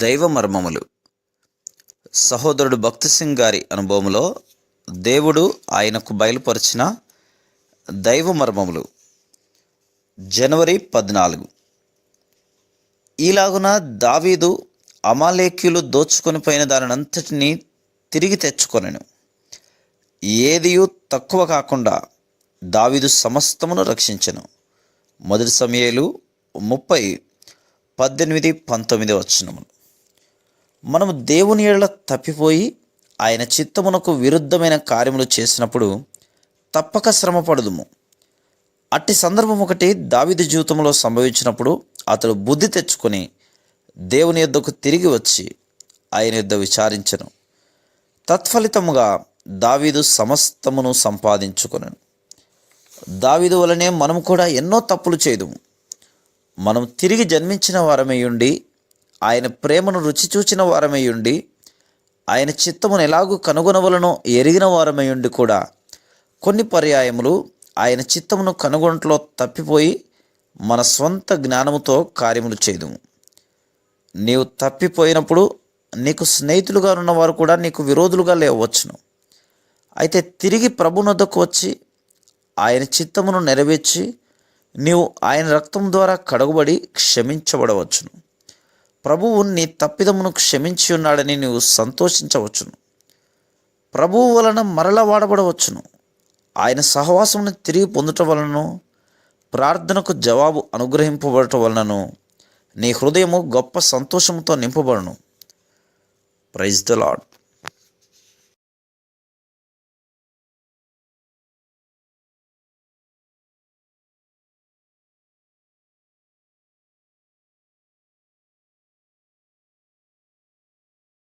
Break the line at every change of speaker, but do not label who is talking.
దైవ మర్మములు. సహోదరుడు భక్తి సింగ్ గారి అనుభవంలో దేవుడు ఆయనకు బయలుపరిచిన దైవ మర్మములు. జనవరి 14. ఈలాగున దావీదు అమాలేక్యులు దోచుకొని పోయిన దానినంతటినీ తిరిగి తెచ్చుకొనెను. ఏదియు తక్కువ కాకుండా దావీదు సమస్తమును రక్షించెను. 1 సమూయేలు 30:18-19 మనము దేవుని యెడల తప్పిపోయి ఆయన చిత్తమునకు విరుద్ధమైన కార్యములు చేసినప్పుడు తప్పక శ్రమపడుదుము. అట్టి సందర్భం ఒకటి దావీదు జీవితంలో సంభవించినప్పుడు అతడు బుద్ధి తెచ్చుకొని దేవుని యొద్దకు తిరిగి వచ్చి ఆయన యొద్ద విచారించెను. తత్ఫలితముగా దావీదు సమస్తమును సంపాదించుకొనెను. దావీదు వలనే మనము కూడా ఎన్నో తప్పులు చేయుదుము. మనం తిరిగి జన్మించిన వారమై ఉండి ఆయన ప్రేమను రుచి చూచిన వారమై ఉండి ఆయన చిత్తమును ఎలాగూ కనుగొనవలనో ఎరిగిన వారమై ఉండి కూడా కొన్ని పర్యాయములు ఆయన చిత్తమును కనుగొనట్లో తప్పిపోయి మన స్వంత జ్ఞానముతో కార్యములు చేయుదుము. నీవు తప్పిపోయినప్పుడు నీకు స్నేహితులుగా ఉన్నవారు కూడా నీకు విరోధులుగా లేవచ్చును. అయితే తిరిగి ప్రభునొద్దకు వచ్చి ఆయన చిత్తమును నెరవేర్చి నీవు ఆయన రక్తం ద్వారా కడగబడి క్షమించబడవచ్చును. ప్రభువు నీ తప్పిదమును క్షమించి ఉన్నాడని నీవు సంతోషించవచ్చును. ప్రభువు వలన మరల వాడబడవచ్చును. ఆయన సహవాసమును తిరిగి పొందుట వలనను ప్రార్థనకు జవాబు అనుగ్రహింపబడటం వలనను నీ హృదయము గొప్ప సంతోషముతో నింపబడును. Praise the lord.